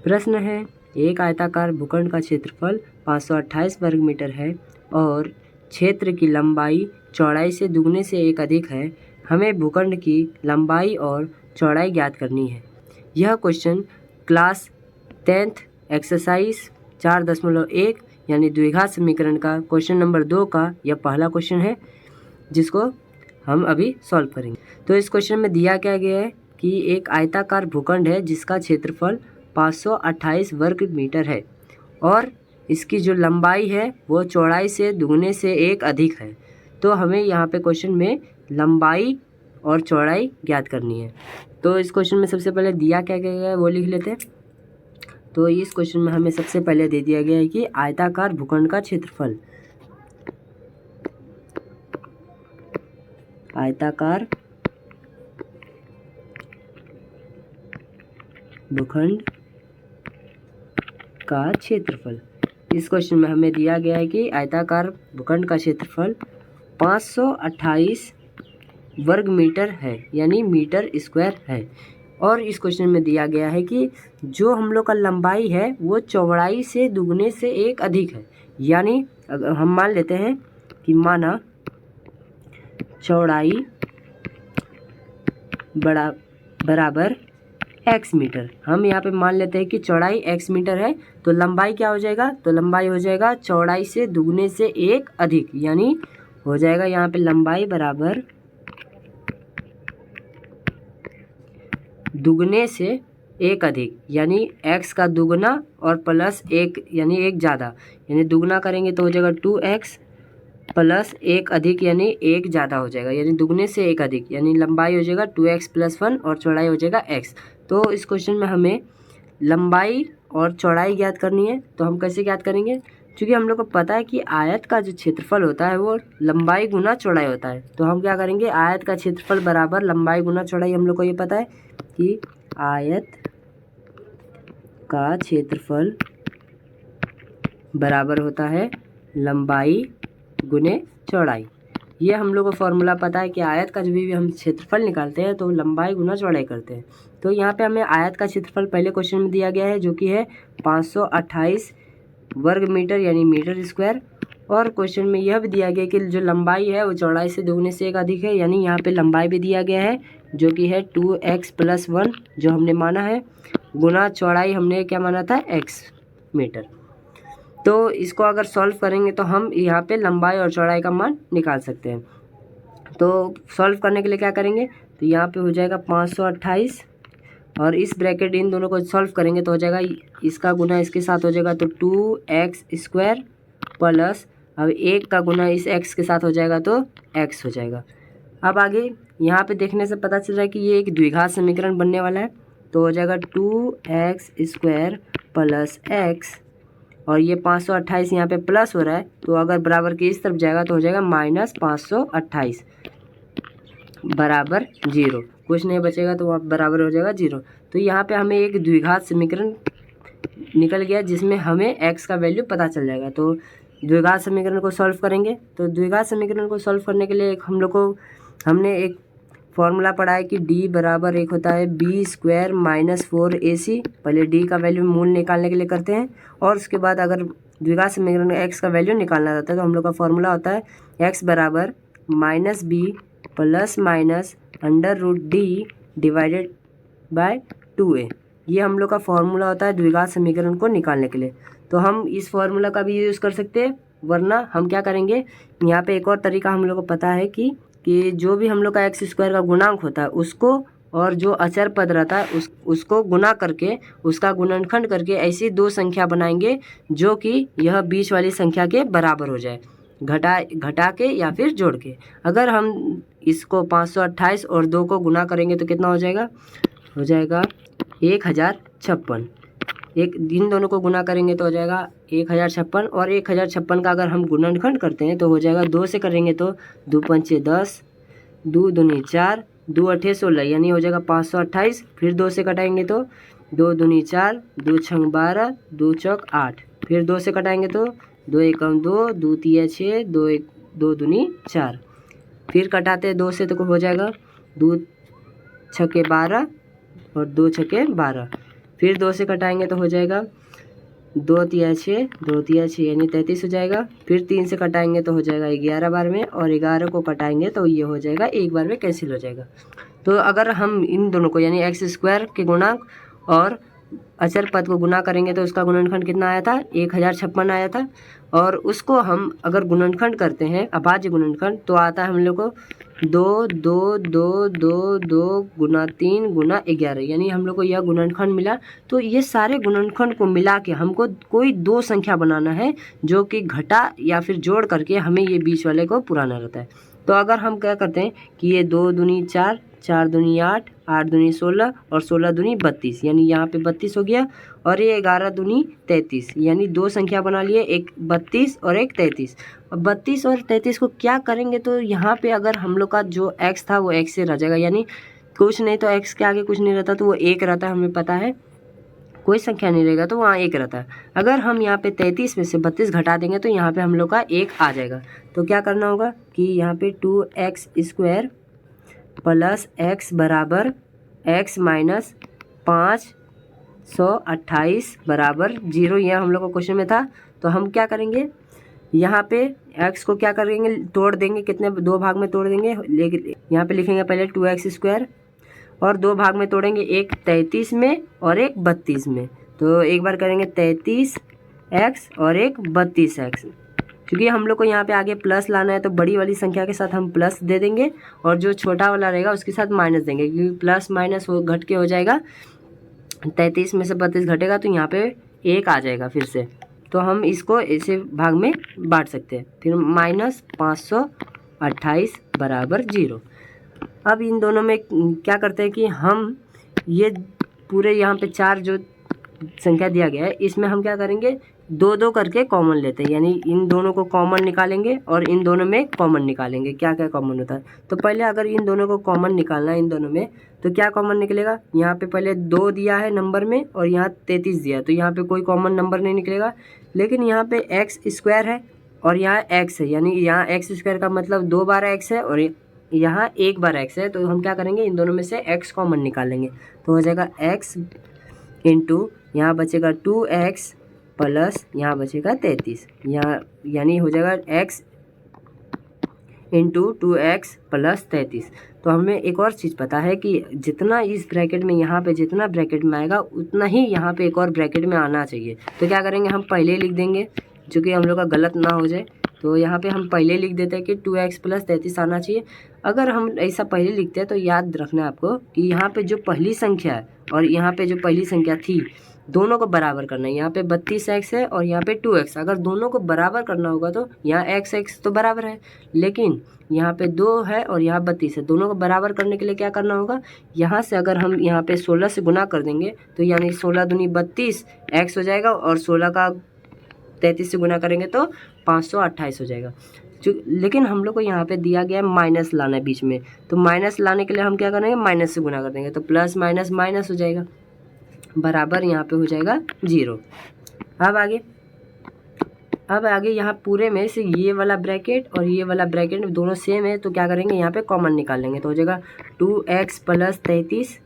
प्रश्न है, एक आयताकार भूखंड का क्षेत्रफल 528 वर्ग मीटर है और क्षेत्र की लंबाई चौड़ाई से दुगने से एक अधिक है। हमें भूखंड की लंबाई और चौड़ाई ज्ञात करनी है। यह क्वेश्चन क्लास 10th एक्सरसाइज 4.1 यानी द्विघात समीकरण का क्वेश्चन नंबर 2 का यह पहला क्वेश्चन है, जिसको हम अभी सॉल्व करेंगे। तो इस क्वेश्चन में दिया क्या गया है कि एक आयताकार भूखंड है जिसका क्षेत्रफल 528 वर्ग मीटर है और इसकी जो लंबाई है वो चौड़ाई से दुगने से एक अधिक है। तो हमें यहाँ पे क्वेश्चन में लंबाई और चौड़ाई ज्ञात करनी है। तो इस क्वेश्चन में सबसे पहले दिया क्या गया है वो लिख लेते हैं। तो इस क्वेश्चन में हमें सबसे पहले दे दिया गया है कि आयताकार भूखंड का क्षेत्रफल, आयताकार भूखंड का क्षेत्रफल। इस क्वेश्चन में हमें दिया गया है कि आयताकार भूखंड का क्षेत्रफल 528 वर्ग मीटर है यानी मीटर स्क्वायर है। और इस क्वेश्चन में दिया गया है कि जो हम लोग का लंबाई है वो चौड़ाई से दुगने से एक अधिक है। यानी अगर हम मान लेते हैं कि माना चौड़ाई बराबर x मीटर, हम यहाँ पे मान लेते हैं कि चौड़ाई x मीटर है तो लंबाई क्या हो जाएगा, तो लंबाई हो जाएगा चौड़ाई से दुगने से एक अधिक, यानी हो जाएगा यहाँ पे लंबाई बराबर दुगने से एक अधिक, यानी x का दुगना और प्लस एक यानी एक ज़्यादा, यानी दुगना करेंगे तो हो जाएगा 2x प्लस एक अधिक यानी एक ज़्यादा हो जाएगा, यानी दुगने से एक अधिक, यानी लंबाई हो जाएगा 2x + 1 और चौड़ाई हो जाएगा x। तो इस क्वेश्चन में हमें लंबाई और चौड़ाई ज्ञात करनी है। तो हम कैसे ज्ञात करेंगे, क्योंकि हम लोग को पता है कि आयत का जो क्षेत्रफल होता है वो लंबाई गुना चौड़ाई होता है। तो हम क्या करेंगे, आयत का क्षेत्रफल बराबर लंबाई गुना चौड़ाई। हम लोग को ये पता है कि आयत का क्षेत्रफल बराबर होता है लंबाई गुने चौड़ाई। ये हम लोग को फॉर्मूला पता है कि आयत का जब भी हम क्षेत्रफल निकालते हैं तो लंबाई गुना चौड़ाई करते हैं। तो यहाँ पे हमें आयत का क्षेत्रफल पहले क्वेश्चन में दिया गया है जो कि है 528 वर्ग मीटर यानी मीटर स्क्वायर। और क्वेश्चन में यह भी दिया गया कि जो लंबाई है वो चौड़ाई से दुगने से एक अधिक है, यानी यहाँ पे लंबाई भी दिया गया है जो कि है 2x + 1 जो हमने माना है, गुना चौड़ाई हमने क्या माना था, x मीटर। तो इसको अगर सॉल्व करेंगे तो हम यहाँ पे लंबाई और चौड़ाई का मान निकाल सकते हैं। तो सॉल्व करने के लिए क्या करेंगे, तो यहाँ पे हो जाएगा 528 और इस ब्रैकेट इन दोनों को सॉल्व करेंगे तो हो जाएगा इसका गुना इसके साथ हो जाएगा तो 2x² प्लस अब एक का गुना इस x के साथ हो जाएगा तो x हो जाएगा। अब आगे यहाँ पे देखने से पता चल रहा है कि ये एक द्विघात समीकरण बनने वाला है। तो हो जाएगा 2x² प्लस x और ये 528 यहाँ पे प्लस हो रहा है तो अगर बराबर के इस तरफ जाएगा तो हो जाएगा -528 बराबर 0, कुछ नहीं बचेगा तो वहाँ बराबर हो जाएगा 0। तो यहाँ पे हमें एक द्विघात समीकरण निकल गया जिसमें हमें x का वैल्यू पता चल जाएगा। तो द्विघात समीकरण को सॉल्व करेंगे। तो द्विघात समीकरण को सॉल्व करने के लिए हमने एक फॉर्मूला पढ़ा है कि d बराबर एक होता है b² - 4ac। पहले d का वैल्यू मूल निकालने के लिए करते हैं और उसके बाद अगर द्विघात समीकरण में x का वैल्यू निकालना रहता है तो हम लोग का फॉर्मूला होता है x बराबर -b ± √d divided by 2a। ये हम लोग का फॉर्मूला होता है द्विघात समीकरण को निकालने के लिए। तो हम इस फॉर्मूला का भी यूज़ कर सकते हैं, वरना हम क्या करेंगे, यहाँ पे एक और तरीका हम लोग को पता है कि जो भी हम लोग का x² का गुणांक होता है उसको और जो अचर पद रहता है उसको गुना करके उसका गुणनखंड करके ऐसी दो संख्या बनाएंगे जो कि यह बीच वाली संख्या के बराबर हो जाए, घटा के या फिर जोड़ के। अगर हम इसको 528 और 2 को गुना करेंगे तो कितना हो जाएगा 1056। इन दोनों को गुना करेंगे तो हो जाएगा 1056 और 1056 का अगर हम गुणनखंड करते हैं तो हो जाएगा 2 से करेंगे तो 2 पंचे 10, 2 दूनी 4, 2 अठे 16, यानी हो जाएगा 528। फिर 2 से कटाएंगे तो 2 दूनी 4, 2 छंग 12, 2 चौक 8। फिर 2 से कटाएंगे तो 2 एकम 2, 2 तिया 6, 2 दूनी 4। फिर कटाते 2 से तो हो जाएगा 2 छके 12 और 2 छके 12। फिर 2 से कटाएंगे तो हो जाएगा 2 तिया 6, 2 तिया 6 यानी 33 हो जाएगा। फिर 3 से कटाएंगे तो हो जाएगा 11 बार में, और 11 को कटाएंगे तो ये हो जाएगा एक बार में कैंसिल हो जाएगा। तो अगर हम इन दोनों को यानी एक्स स्क्वायर के गुणांक और अचर पद को गुना करेंगे तो उसका गुणनखंड कितना आया था, 1056 आया था। और उसको हम अगर गुणनखंड करते हैं अभाज्य गुणनखंड तो आता है हम लोग को 2 2 2 2 2 गुना 3 गुना 11, यानी हम लोग को यह गुणनखंड मिला। तो ये सारे गुणनखंड को मिला के हमको कोई 2 संख्या बनाना है जो कि घटा या फिर जोड़ करके हमें ये बीच वाले को पुराना रहता है। तो अगर हम क्या करते हैं कि ये 2 दूनी 4, 4 दूनी 8, 8 दूनी 16 और 16 दूनी 32, यानी यहाँ पे 32 हो गया। और ये 11 दूनी 33, यानी 2 संख्या बना लिए, एक 32 और एक 33। अब 32 और 33 को क्या करेंगे तो यहाँ पे अगर हम लोग का जो x था वो x से रह जाएगा, यानी कुछ नहीं तो x के आगे कुछ नहीं रहता तो वो 1 रहता है, हमें पता है कोई संख्या नहीं रहेगा तो वहाँ 1 रहता है। अगर हम यहाँ पे 33 में से 32 घटा देंगे तो यहाँ पे हम लोग का 1 आ जाएगा। तो क्या करना होगा कि यहाँ पे 2x स्क्वायर प्लस x बराबर x माइनस 528 बराबर 0, यह हम लोग को क्वेश्चन में था। तो हम क्या करेंगे यहाँ पे x को क्या करेंगे, तोड़ देंगे, कितने 2 भाग में तोड़ देंगे। लेकिन यहाँ पे लिखेंगे पहले 2x स्क्वायर और 2 भाग में तोड़ेंगे, एक 33 में और एक 32 में। तो एक बार करेंगे 33x और एक 32x। क्योंकि हम लोग को यहाँ पे आगे प्लस लाना है तो बड़ी वाली संख्या के साथ हम प्लस दे देंगे और जो छोटा वाला रहेगा उसके साथ माइनस देंगे, क्योंकि प्लस माइनस वो घट के हो जाएगा। 33 में से 32 घटेगा तो यहाँ पे 1 आ जाएगा फिर से। तो हम इसको ऐसे भाग में बांट सकते हैं। फिर माइनस 528 बराबर 0। अब इन दोनों में क्या करते हैं कि हम ये पूरे यहाँ पे 4 जो संख्या दिया गया है इसमें हम क्या करेंगे 2 करके कॉमन लेते हैं, यानी इन दोनों को कॉमन निकालेंगे और इन दोनों में कॉमन निकालेंगे। क्या क्या कॉमन होता है तो पहले अगर इन दोनों को कॉमन निकालना है इन दोनों में तो क्या कॉमन निकलेगा, यहाँ पे पहले 2 दिया है नंबर में और यहाँ 33 दिया है तो यहाँ पे कोई कॉमन नंबर नहीं निकलेगा। लेकिन यहाँ पे एक्स स्क्वायर है और यहाँ एक्स है, यानी यहाँ एक्स स्क्वायर का मतलब 2 बार एक्स है और यहाँ 1 बार एक्स है। तो हम क्या करेंगे इन दोनों में से एक्स कॉमन निकालेंगे तो हो जाएगा एक्स इंटू यहाँ बचेगा 2x प्लस यहाँ बचेगा 33, यहाँ यानी हो जाएगा x इंटू 2x प्लस 33। तो हमें एक और चीज़ पता है कि जितना इस ब्रैकेट में यहाँ पे जितना ब्रैकेट में आएगा उतना ही यहाँ पे एक और ब्रैकेट में आना चाहिए। तो क्या करेंगे हम पहले लिख देंगे जो कि हम लोग का गलत ना हो जाए। तो यहाँ पे हम पहले लिख देते हैं कि 2x प्लस 33 आना चाहिए। अगर हम ऐसा पहले लिखते हैं तो याद रखना है आपको कि यहाँ पे जो पहली संख्या है और यहाँ पे जो पहली संख्या थी दोनों को बराबर करना है। यहाँ पे 32x है और यहाँ पे 2x, अगर दोनों को बराबर करना होगा तो यहाँ x तो बराबर है, लेकिन यहाँ पे 2 है और यहाँ 32 है। दोनों को बराबर करने के लिए क्या करना होगा, यहाँ से अगर हम यहाँ पे 16 से गुना कर देंगे तो यानी 16 दूनी 32 x हो जाएगा और 16 का 33 से गुना करेंगे तो 528 हो जाएगा। लेकिन हम लोग को यहाँ पे दिया गया है माइनस लाना है बीच में, तो माइनस लाने के लिए हम क्या करेंगे माइनस से गुना कर देंगे तो प्लस माइनस माइनस हो जाएगा बराबर यहाँ पे हो जाएगा 0। अब आगे यहाँ पूरे में से ये वाला ब्रैकेट और ये वाला ब्रैकेट दोनों सेम है तो क्या करेंगे यहाँ पे कॉमन निकाल लेंगे तो हो जाएगा 2x प्लस 33।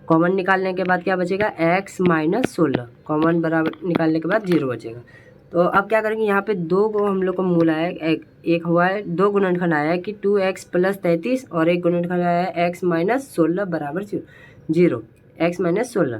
कॉमन निकालने के बाद क्या बचेगा x माइनस 16, कॉमन बराबर निकालने के बाद 0 बचेगा। तो अब क्या करेंगे यहाँ पे 2 को हम लोग को मूल आया है, एक हुआ है 2 गुणनखंड आया है कि 2x प्लस 33 और एक गुणनखंड आया है x माइनस 16 बराबर 0, x माइनस 16।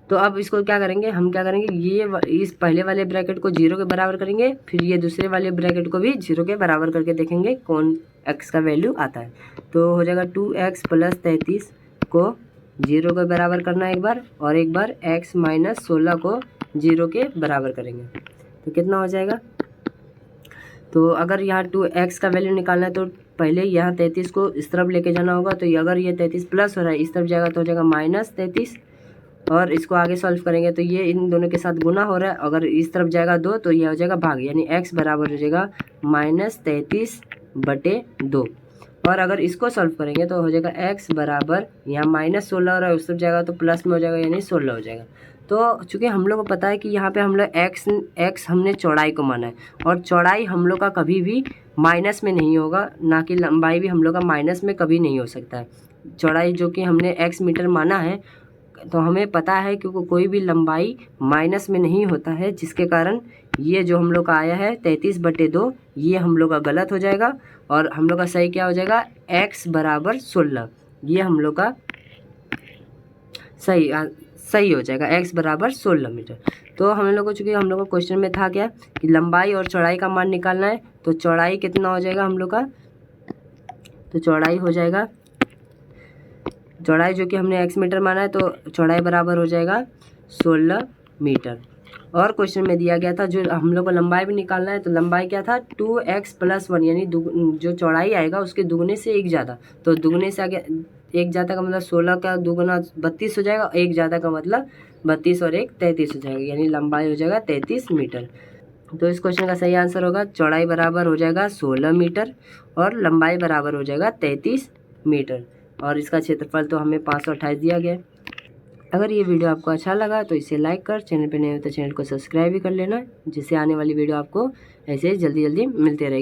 तो अब इसको क्या करेंगे हम क्या करेंगे ये इस पहले वाले ब्रैकेट को 0 के बराबर करेंगे, फिर ये दूसरे वाले ब्रैकेट को भी 0 के बराबर करके देखेंगे कौन x का वैल्यू आता है। तो हो जाएगा 2x प्लस 33 को 0 के बराबर करना एक बार और एक बार x माइनस 16 को 0 के बराबर करेंगे तो कितना हो जाएगा। तो अगर यहाँ 2x का वैल्यू निकालना है तो पहले यहाँ 33 को इस तरफ लेके जाना होगा। तो अगर ये 33 प्लस हो रहा है इस तरफ जाएगा तो हो जाएगा माइनस 33 और इसको आगे सॉल्व करेंगे तो ये इन दोनों के साथ गुना हो रहा है। अगर इस तरफ जाएगा 2 तो ये हो जाएगा भाग, यानी x बराबर हो जाएगा माइनस 33/2। और अगर इसको सॉल्व करेंगे तो हो जाएगा x बराबर यहाँ माइनस 16 हो रहा है उस तरफ जाएगा तो प्लस में हो जाएगा यानी 16 हो जाएगा। तो चूँकि हम लोग को पता है कि यहाँ पे हम लोग x हमने चौड़ाई को माना है और चौड़ाई हम लोग का कभी भी माइनस में नहीं होगा, ना कि लंबाई भी हम लोग का माइनस में कभी नहीं हो सकता है। चौड़ाई जो कि हमने x मीटर माना है तो हमें पता है कि कोई भी लंबाई माइनस में नहीं होता है, जिसके कारण ये जो हम लोग का आया है 33/2 ये हम लोग का गलत हो जाएगा और हम लोग का सही क्या हो जाएगा x बराबर 16। ये हम लोग का सही हो जाएगा x बराबर 16 मीटर। तो हम लोग को चूँकि हम लोग को क्वेश्चन में था क्या कि लंबाई और चौड़ाई का मान निकालना है, तो चौड़ाई कितना हो जाएगा हम लोग का, तो चौड़ाई हो जाएगा, चौड़ाई जो कि हमने x मीटर माना है तो चौड़ाई बराबर हो जाएगा 16 मीटर। और क्वेश्चन में दिया गया था जो हम लोग को लंबाई भी निकालना है, तो लंबाई क्या था 2x + 1 यानी जो चौड़ाई आएगा उसके दुगने से एक ज़्यादा, तो दुगने से आगे एक ज़्यादा का मतलब 16 का दुगना 32 हो जाएगा, एक ज़्यादा का मतलब 32 और एक 33 हो जाएगा, यानी लंबाई हो जाएगा 33 मीटर। तो इस क्वेश्चन का सही आंसर होगा चौड़ाई बराबर हो जाएगा 16 मीटर और लंबाई बराबर हो जाएगा 33 मीटर। और इसका क्षेत्रफल तो हमें 528 दिया गया। अगर ये वीडियो आपको अच्छा लगा तो इसे लाइक कर, चैनल पर नए हो तो चैनल को सब्सक्राइब भी कर लेना, जिससे आने वाली वीडियो आपको ऐसे जल्दी जल्दी मिलते रहेगी।